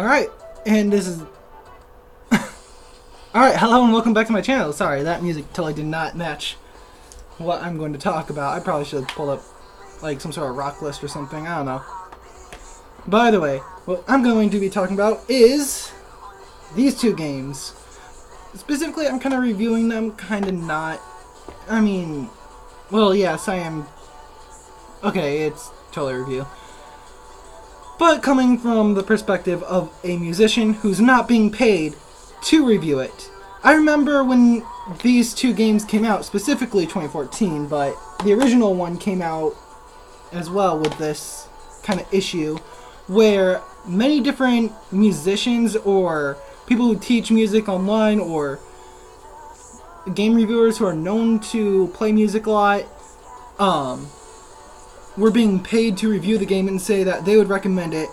Alright, and this is... Alright, hello and welcome back to my channel. Sorry, that music totally did not match what I'm going to talk about. I probably should have pulled up like some sort of rock list or something, I don't know. By the way, what I'm going to be talking about is these two games. Specifically, I'm kind of reviewing them, kind of not. I mean, well, yes, I am. Okay, it's totally a review. But coming from the perspective of a musician who's not being paid to review it. I remember when these two games came out, specifically 2014, but the original one came out as well with this kind of issue where many different musicians or people who teach music online or game reviewers who are known to play music a lot were being paid to review the game and say that they would recommend it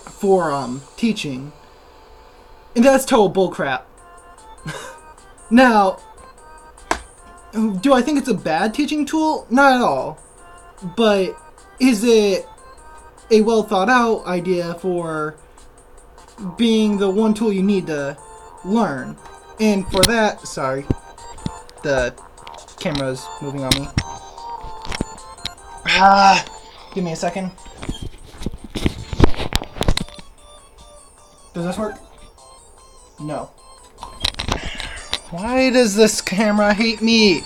for teaching. And that's total bullcrap. Now, do I think it's a bad teaching tool? Not at all. But is it a well thought out idea for being the one tool you need to learn? And for that, sorry, the camera's moving on me. Give me a second. Does this work? No. Why does this camera hate me?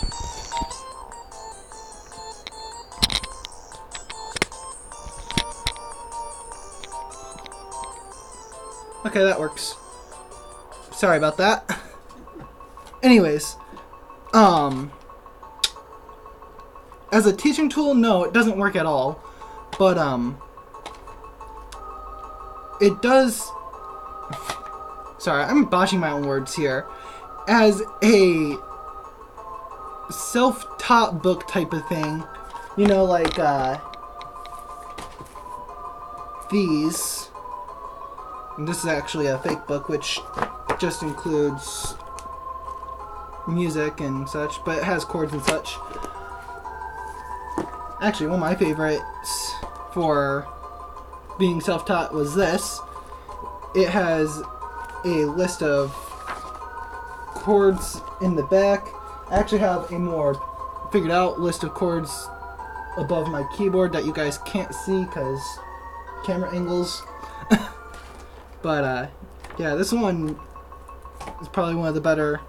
Okay, that works. Sorry about that. Anyways, as a teaching tool, no, it doesn't work at all. But, it does... Sorry, I'm botching my own words here. As a self-taught book type of thing, you know, like, these. And this is actually a fake book, which just includes music and such, but it has chords and such. Actually, one of my favorites for being self-taught was this. It has a list of chords in the back. I actually have a more figured out list of chords above my keyboard that you guys can't see because camera angles. But yeah, this one is probably one of the better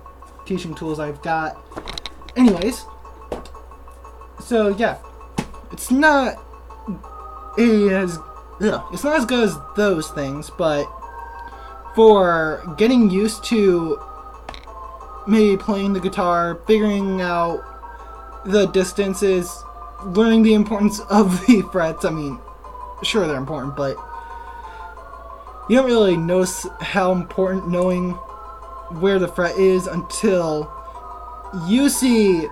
teaching tools I've got. Anyways, so yeah, it's not as good as those things, but for getting used to maybe playing the guitar, figuring out the distances, learning the importance of the frets. I mean, sure they're important, but you don't really notice how important knowing where the fret is until you see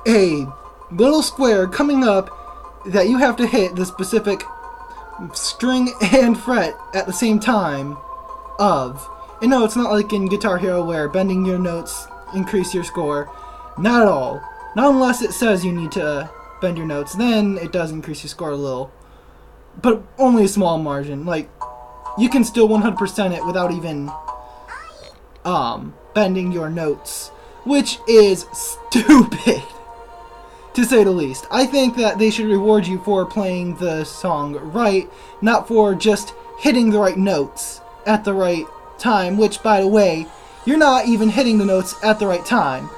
a little square coming up that you have to hit the specific string and fret at the same time of. And no, it's not like in Guitar Hero where bending your notes increase your score. Not at all. Not unless it says you need to bend your notes, then it does increase your score a little. But only a small margin. Like, you can still 100% it without even bending your notes, which is stupid, to say the least. I think that they should reward you for playing the song right, not for just hitting the right notes at the right time, which, by the way, you're not even hitting the notes at the right time.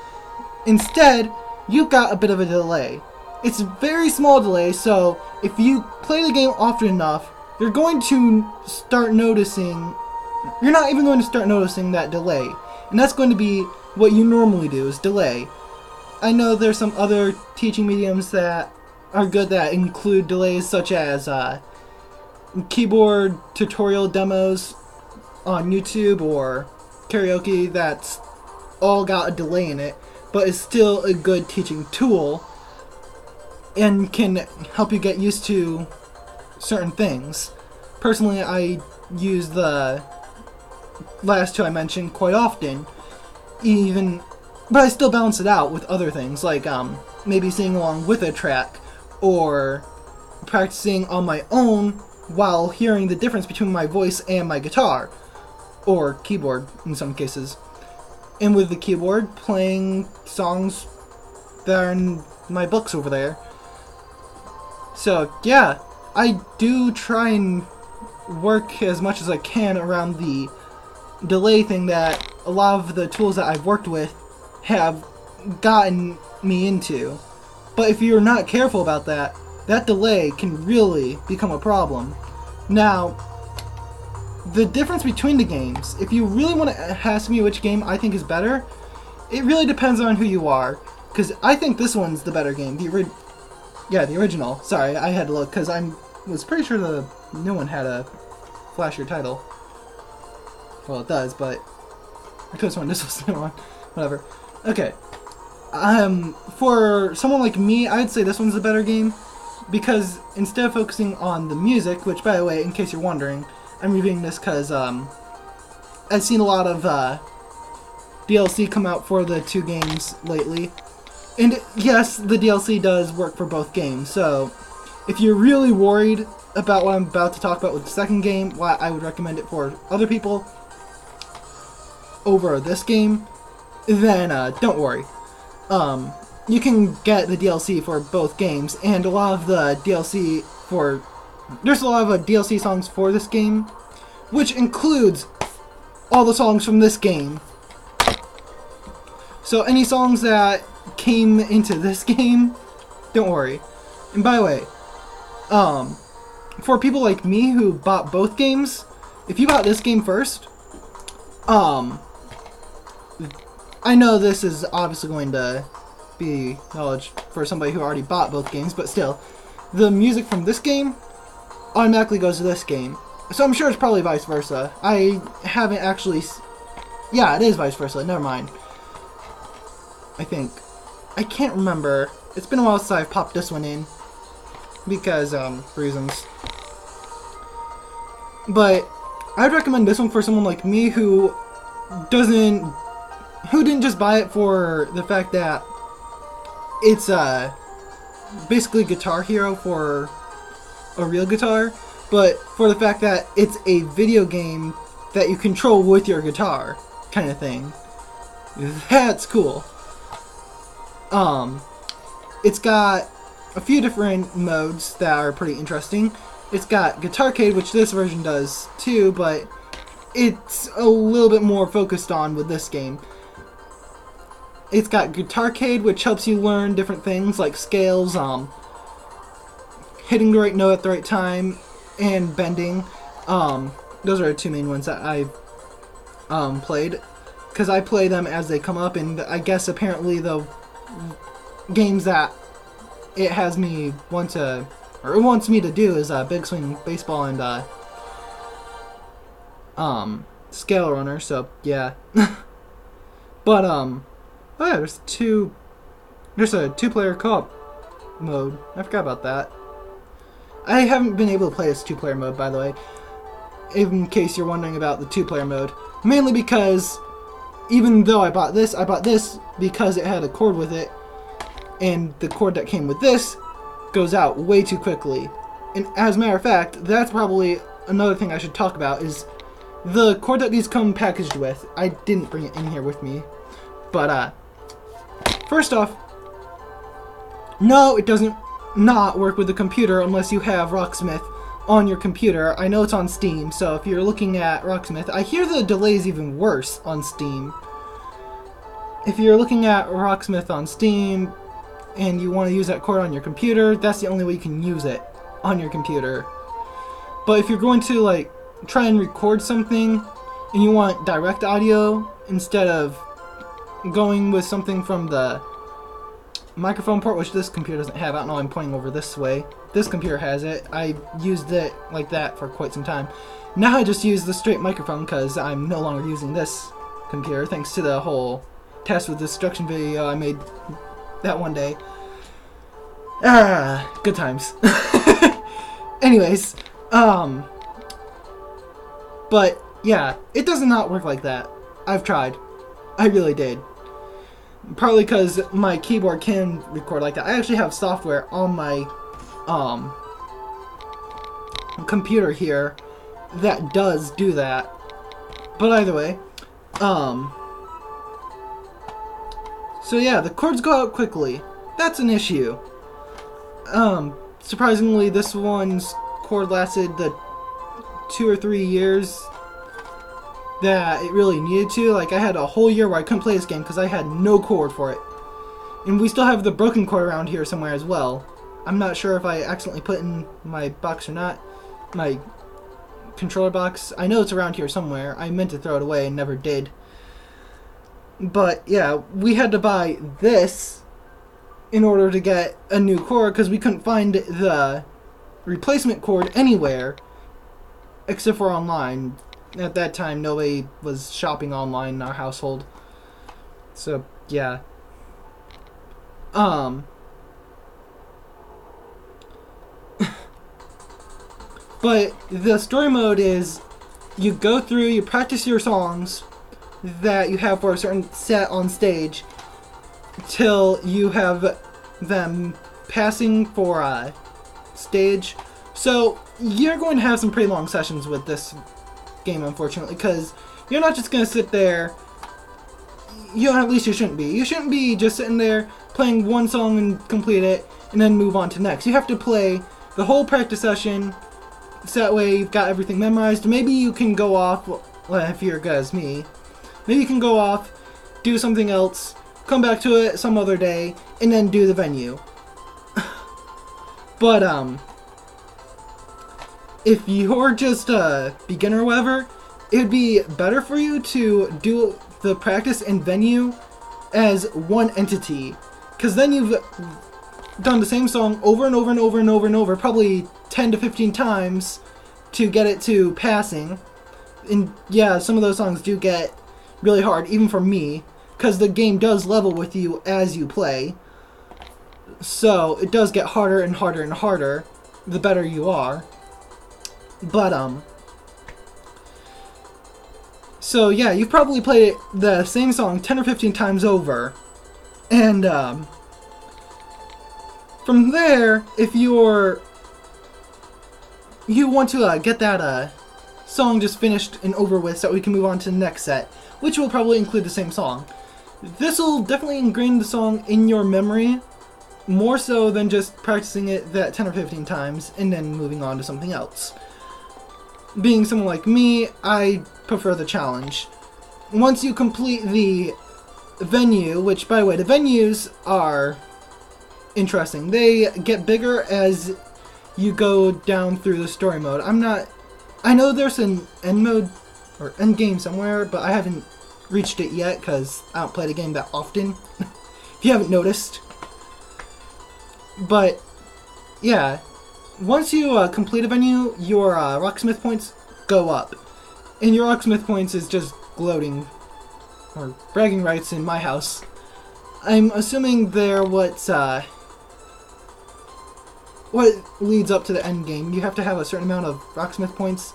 Instead, you've got a bit of a delay. It's a very small delay, so if you play the game often enough, you're going to start noticing, you're not even going to start noticing that delay. And that's going to be what you normally do, is delay. I know there's some other teaching mediums that are good that include delays, such as keyboard tutorial demos on YouTube or karaoke that's all got a delay in it, but it's still a good teaching tool and can help you get used to certain things. Personally, I use the last two I mentioned quite often, but I still balance it out with other things, like maybe singing along with a track, or practicing on my own while hearing the difference between my voice and my guitar, or keyboard in some cases. And with the keyboard, playing songs that are in my books over there. So yeah, I do try and work as much as I can around the delay thing that a lot of the tools that I've worked with have gotten me into. But if you're not careful about that, that delay can really become a problem. Now, the difference between the games, if you really want to ask me which game I think is better, it really depends on who you are. Because I think this one's the better game. The original. Sorry, I had to look because I was pretty sure the new one had a flashier title. Well, it does, but I could have sworn this was the new one. Whatever. Okay. For someone like me, I'd say this one's the better game. Because instead of focusing on the music, which, by the way, in case you're wondering, I'm reviewing this because I've seen a lot of DLC come out for the two games lately. And yes, the DLC does work for both games. So if you're really worried about what I'm about to talk about with the second game, why I would recommend it for other people over this game, then don't worry. You can get the DLC for both games, and a lot of the DLC for... There's a lot of DLC songs for this game, which includes all the songs from this game. So any songs that came into this game, don't worry. And by the way, for people like me who bought both games, if you bought this game first, I know this is obviously going to be knowledge for somebody who already bought both games, but still, the music from this game automatically goes to this game. So I'm sure it's probably vice versa. I haven't actually... Yeah, it is vice versa. Never mind. I think. I can't remember. It's been a while since I've popped this one in. Because, reasons. But I'd recommend this one for someone like me who didn't just buy it for the fact that it's basically Guitar Hero for a real guitar, but for the fact that it's a video game that you control with your guitar, kind of thing. That's cool. It's got a few different modes that are pretty interesting. It's got Guitarcade, which this version does too, but it's a little bit more focused on with this game. It's got Guitarcade, which helps you learn different things like scales, hitting the right note at the right time, and bending. Those are the two main ones that I've played, because I play them as they come up, and I guess apparently the games that it has me want to, or it wants me to do is Big Swing Baseball and Scale Runner. So yeah, but oh yeah, there's a two-player co-op mode. I forgot about that. I haven't been able to play this two-player mode, by the way, in case you're wondering about the two-player mode. Mainly because, even though I bought this because it had a cord with it, and the cord that came with this goes out way too quickly. And as a matter of fact, that's probably another thing I should talk about, is the cord that these come packaged with. I didn't bring it in here with me, but first off, no, it doesn't not work with the computer unless you have Rocksmith on your computer. I know it's on Steam, so if you're looking at Rocksmith, I hear the delay is even worse on Steam. If you're looking at Rocksmith on Steam and you want to use that cord on your computer, that's the only way you can use it on your computer. But if you're going to like try and record something and you want direct audio instead of going with something from the microphone port, which this computer doesn't have. I don't know, I'm pointing over this way. This computer has it. I used it like that for quite some time. Now I just use the straight microphone because I'm no longer using this computer, thanks to the whole test with destruction video I made that one day. Good times. Anyways, but yeah, it does not work like that. I've tried. I really did. Partly because my keyboard can record like that. I actually have software on my computer here that does do that. But either way, so yeah, the chords go out quickly. That's an issue. Surprisingly, this one's chord lasted the 2 or 3 years that it really needed to. Like, I had a whole year where I couldn't play this game because I had no chord for it. And we still have the broken chord around here somewhere as well. I'm not sure if I accidentally put it in my box or not. My controller box. I know it's around here somewhere. I meant to throw it away and never did. But yeah, we had to buy this in order to get a new chord because we couldn't find the replacement chord anywhere except for online. At that time, nobody was shopping online in our household. So, yeah. But the story mode is you go through, you practice your songs that you have for a certain set on stage till you have them passing for a stage. So you're going to have some pretty long sessions with this game, unfortunately, because you're not just going to sit there. At least you shouldn't be. You shouldn't be just sitting there playing one song and complete it and then move on to next. You have to play the whole practice session so that way you've got everything memorized. Maybe you can go off, well, if you're good as me, maybe you can go off, do something else, come back to it some other day, and then do the venue. But, if you're just a beginner or whatever, it would be better for you to do the practice and venue as one entity. Because then you've done the same song over and over and over and over and over, probably 10 to 15 times to get it to passing. And yeah, some of those songs do get really hard, even for me, because the game does level with you as you play. So it does get harder and harder and harder the better you are. But, so yeah, you've probably played the same song 10 or 15 times over. And, from there, if you want to get that song just finished and over with so we can move on to the next set, which will probably include the same song. This will definitely ingrain the song in your memory, more so than just practicing it that 10 or 15 times and then moving on to something else. Being someone like me, I prefer the challenge. Once you complete the venue, which, by the way, the venues are interesting. They get bigger as you go down through the story mode. I know there's an end mode or end game somewhere, but I haven't reached it yet because I don't play the game that often. If you haven't noticed. But yeah, once you complete a venue, your rocksmith points go up, and your rocksmith points is just gloating or bragging rights in my house. I'm assuming they're what leads up to the end game. You have to have a certain amount of rocksmith points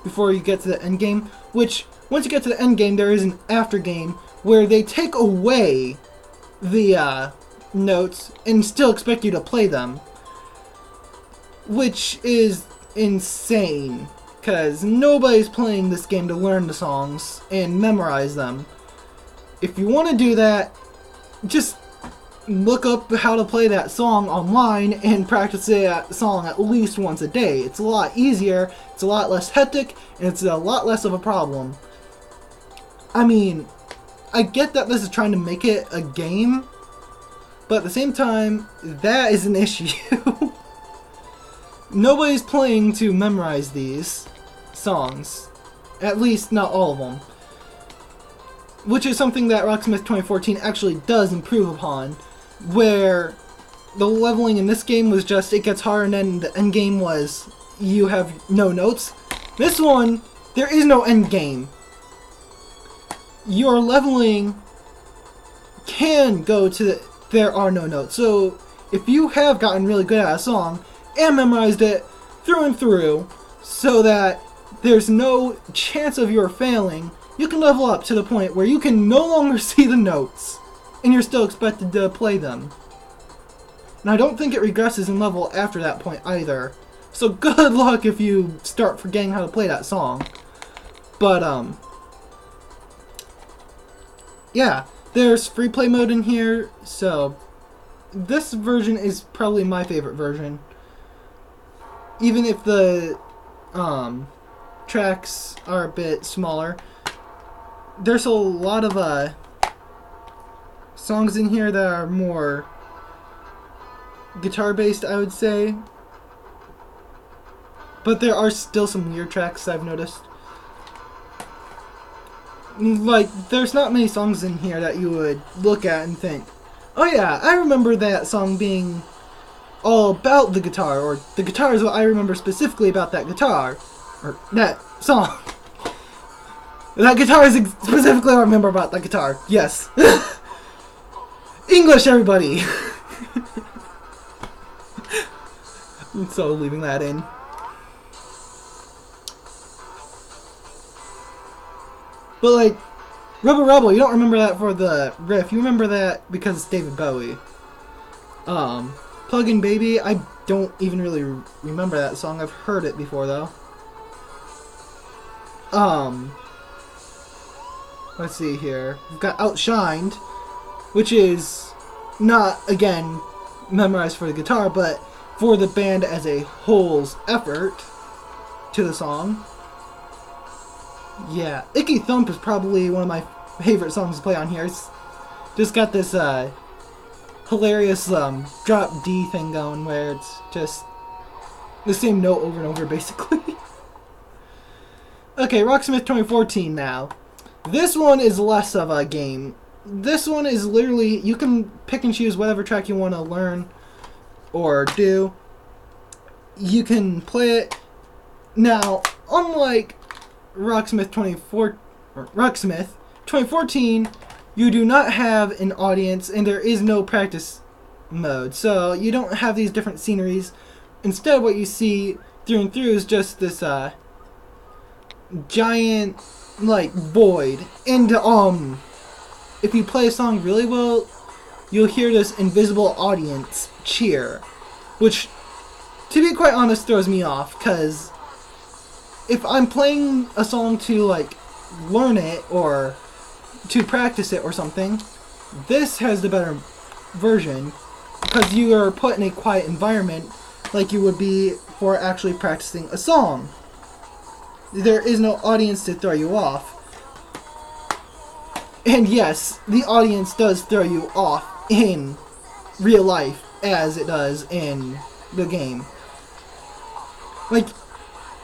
before you get to the end game, which once you get to the end game there is an after game where they take away the notes and still expect you to play them, which is insane because nobody's playing this game to learn the songs and memorize them. If you want to do that, just look up how to play that song online and practice that song at least once a day. It's a lot easier, it's a lot less hectic, and it's a lot less of a problem. I mean, I get that this is trying to make it a game, but at the same time, that is an issue. Nobody's playing to memorize these songs. At least not all of them. Which is something that Rocksmith 2014 actually does improve upon, where the leveling in this game was just, it gets harder, and then the end game was, you have no notes. This one, there is no end game. Your leveling can go to the, there are no notes. So, if you have gotten really good at a song, and memorized it through and through, so that there's no chance of your failing, you can level up to the point where you can no longer see the notes, and you're still expected to play them. And I don't think it regresses in level after that point either. So good luck if you start forgetting how to play that song. But, yeah, there's free play mode in here, so this version is probably my favorite version. Even if the, tracks are a bit smaller. There's a lot of, songs in here that are more guitar-based, I would say. But there are still some weird tracks I've noticed. Like, there's not many songs in here that you would look at and think, oh yeah, I remember that song being all about the guitar, or the guitar is what I remember specifically about that guitar, or that song. That guitar is specifically what I remember about that guitar. Yes. English, everybody! So, leaving that in. But, like, Rebel Rebel, you don't remember that for the riff. You remember that because it's David Bowie. Plug-in Baby, I don't even really remember that song. I've heard it before, though. Let's see here. We've got Outshined, which is not, again, memorized for the guitar, but for the band as a whole's effort to the song. Yeah, Icky Thump is probably one of my favorite songs to play on here. It's just got this hilarious drop D thing going where it's just the same note over and over, basically. Okay, Rocksmith 2014 now. This one is less of a game. This one is literally, you can pick and choose whatever track you want to learn or do. You can play it. Now, unlike Rocksmith 2014, you do not have an audience and there is no practice mode. So you don't have these different sceneries. Instead, what you see through and through is just this giant like void. And if you play a song really well, you'll hear this invisible audience cheer, which, to be quite honest, throws me off, because if I'm playing a song to, like, learn it or to practice it or something, this has the better version, because you are put in a quiet environment like you would be for actually practicing a song. There is no audience to throw you off. And yes, the audience does throw you off in real life as it does in the game. Like,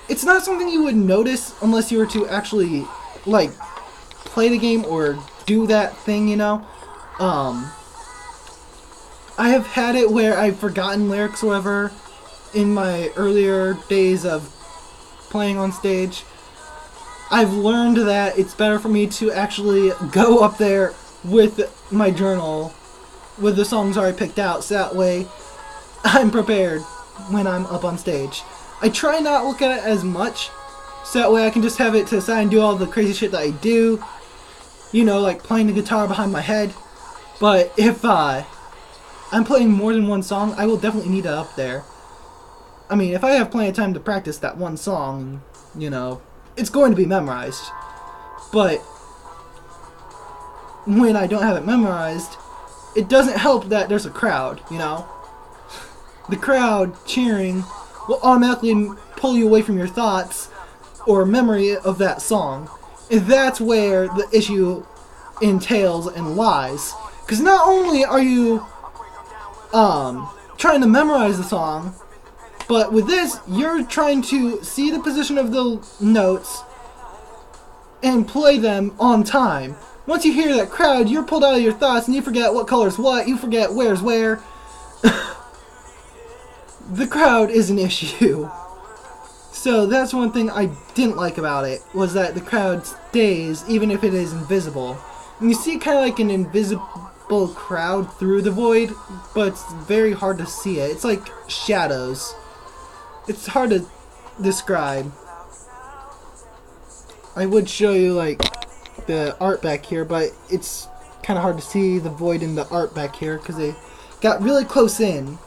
it's not something you would notice unless you were to actually, like, play the game or do that thing, you know? I have had it where I've forgotten lyrics or whatever in my earlier days of playing on stage. I've learned that it's better for me to actually go up there with my journal with the songs already picked out, so that way I'm prepared when I'm up on stage. I try not look at it as much, so that way I can just have it to the side and do all the crazy shit that I do. You know, like playing the guitar behind my head. But if I'm playing more than one song, I will definitely need it up there. I mean, if I have plenty of time to practice that one song, you know, it's going to be memorized. But when I don't have it memorized, it doesn't help that there's a crowd, you know? The crowd cheering will automatically pull you away from your thoughts or memory of that song. And that's where the issue entails and lies. Because not only are you trying to memorize the song, but with this, you're trying to see the position of the notes and play them on time. Once you hear that crowd, you're pulled out of your thoughts and you forget what color's what, you forget where's where. The crowd is an issue. So that's one thing I didn't like about it, was that the crowd stays even if it is invisible. And you see kind of like an invisible crowd through the void, but it's very hard to see it. It's like shadows. It's hard to describe. I would show you like the art back here, but it's kind of hard to see the void in the art back here because they got really close in.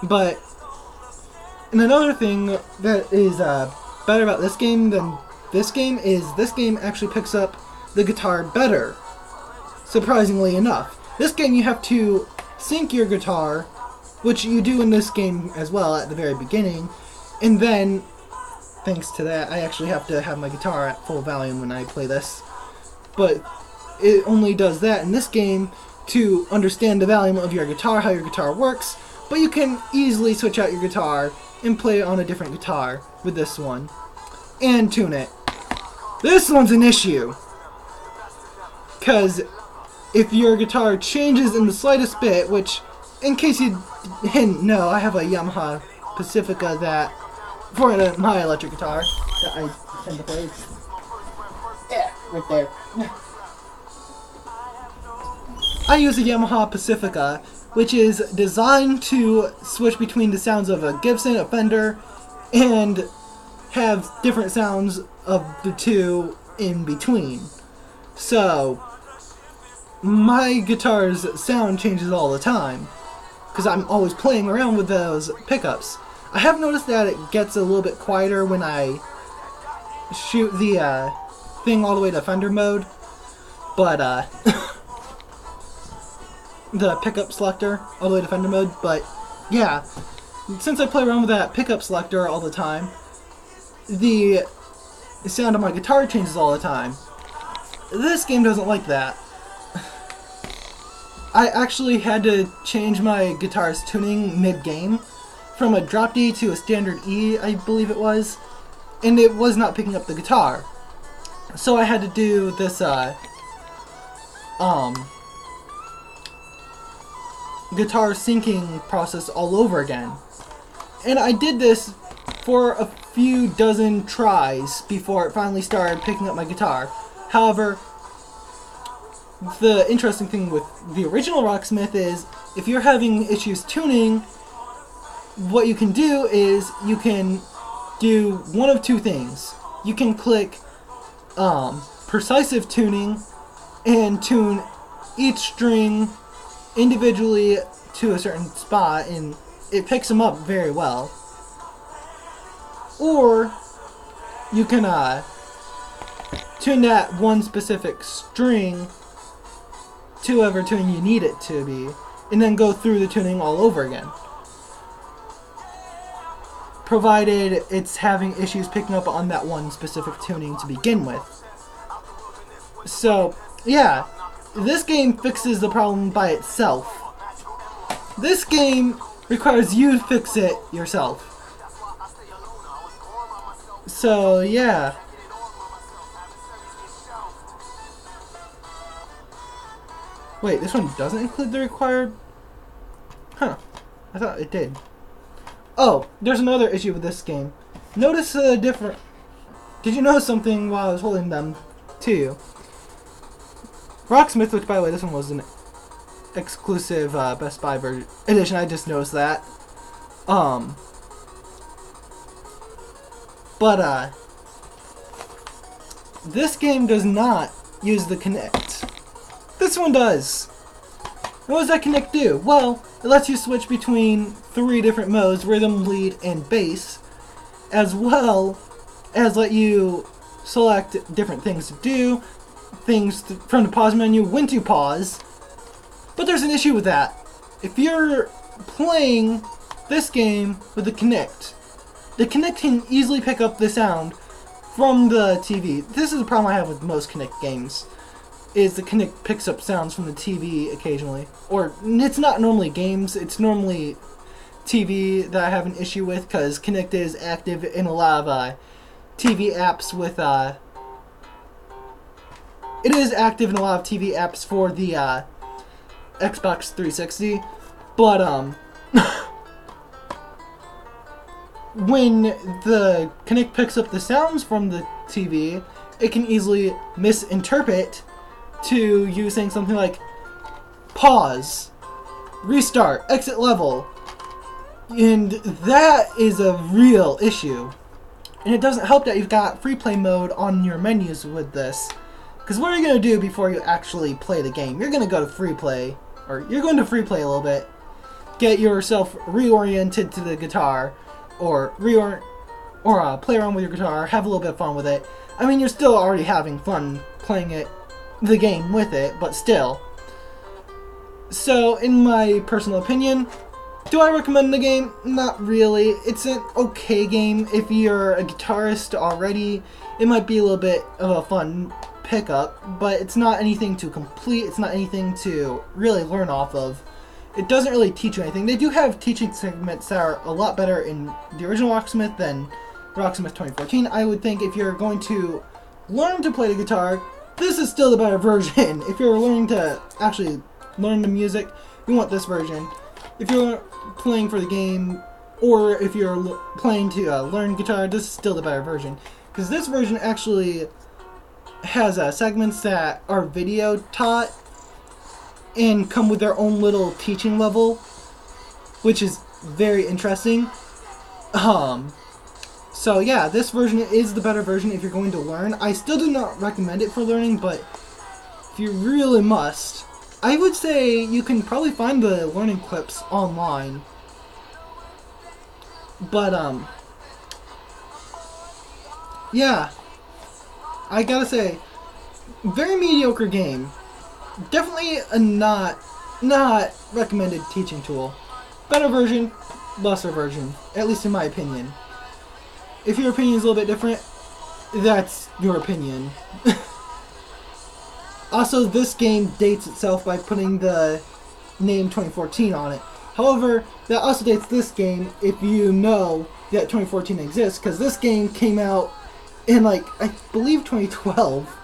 But And another thing that is better about this game than this game is this game actually picks up the guitar better, surprisingly enough. This game you have to sync your guitar, which you do in this game as well at the very beginning, and then, thanks to that, I actually have to have my guitar at full volume when I play this. But it only does that in this game to understand the volume of your guitar, how your guitar works, but you can easily switch out your guitar and play on a different guitar with this one, and tune it. This one's an issue, because if your guitar changes in the slightest bit, which, in case you didn't know, I have a Yamaha Pacifica that, for my electric guitar, that I tend to play. Yeah, right there. I use a Yamaha Pacifica, which is designed to switch between the sounds of a Gibson, a Fender, and have different sounds of the two in between. So, my guitar's sound changes all the time, because I'm always playing around with those pickups. I have noticed that it gets a little bit quieter when I shoot the thing all the way to Fender mode, but the pickup selector all the way to Fender mode, but yeah, since I play around with that pickup selector all the time, the sound of my guitar changes all the time. This game doesn't like that. I actually had to change my guitar's tuning mid-game from a drop D to a standard E, I believe it was, and it was not picking up the guitar. So I had to do this guitar syncing process all over again. And I did this for a few dozen tries before it finally started picking up my guitar. However, the interesting thing with the original Rocksmith is, if you're having issues tuning, what you can do is you can do one of two things. You can click precisive tuning and tune each string individually to a certain spot, and it picks them up very well. Or you can tune that one specific string to whatever tune you need it to be, and then go through the tuning all over again, provided it's having issues picking up on that one specific tuning to begin with. So yeah, this game fixes the problem by itself. This game requires you to fix it yourself. So yeah. Wait, this one doesn't include the required... Huh. I thought it did. Oh, there's another issue with this game. Notice a different... Did you notice something while I was holding them to you? Rocksmith, which by the way, this one was an exclusive Best Buy edition, I just noticed that. But this game does not use the Connect. This one does. And what does that Connect do? Well, it lets you switch between 3 different modes, rhythm, lead, and bass, as well as let you select different things to do, things from the pause menu, when to pause. But there's an issue with that. If you're playing this game with the Connect can easily pick up the sound from the TV. This is the problem I have with most Connect games, is the Connect picks up sounds from the TV occasionally. Or, it's not normally games, it's normally TV that I have an issue with, because Connect is active in a lot of TV apps with, it is active in a lot of TV apps for the Xbox 360, but when the Connect picks up the sounds from the TV, it can easily misinterpret to you saying something like pause, restart, exit level, and that is a real issue. And it doesn't help that you've got free play mode on your menus with this, because what are you going to do before you actually play the game? You're going to go to free play, or you're going to free play a little bit, get yourself reoriented to the guitar, or play around with your guitar, have a little bit of fun with it. I mean, you're still already having fun playing the game with it, but still. So, in my personal opinion, do I recommend the game? Not really. It's an okay game. If you're a guitarist already, it might be a little bit of a fun pickup, but it's not anything to complete. It's not anything to really learn off of. It doesn't really teach you anything. They do have teaching segments that are a lot better in the original Rocksmith than Rocksmith 2014. I would think if you're going to learn to play the guitar, this is still the better version. If you're learning to actually learn the music, you want this version. If you're playing for the game, or if you're playing to learn guitar, this is still the better version. Because this version actually has segments that are video taught and come with their own little teaching level, which is very interesting. So yeah, this version is the better version if you're going to learn. I still do not recommend it for learning, but if you really must, I would say you can probably find the learning clips online. But yeah, I gotta say, very mediocre game. Definitely a not recommended teaching tool. Better version, lesser version, at least in my opinion. If your opinion is a little bit different, that's your opinion. Also, this game dates itself by putting the name 2014 on it. However, that also dates this game if you know that 2014 exists, because this game came out in, like, I believe 2012.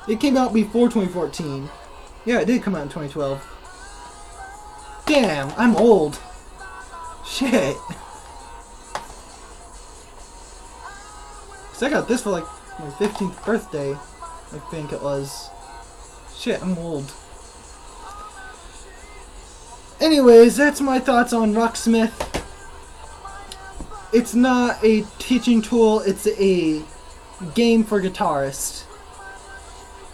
It came out before 2014. Yeah, it did come out in 2012. Damn, I'm old. Shit. So I got this for like my 15th birthday, I think it was. Shit, I'm old. Anyways, that's my thoughts on Rocksmith. It's not a teaching tool, it's a game for guitarists.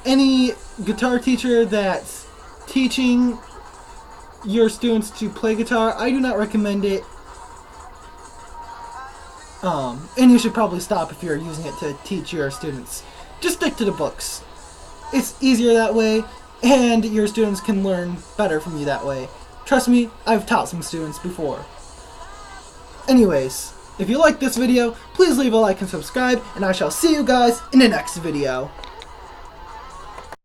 Any guitar teacher that's teaching your students to play guitar, I do not recommend it. And you should probably stop if you're using it to teach your students. Just stick to the books. It's easier that way, and your students can learn better from you that way. Trust me, I've taught some students before. Anyways, if you like this video, please leave a like and subscribe, and I shall see you guys in the next video.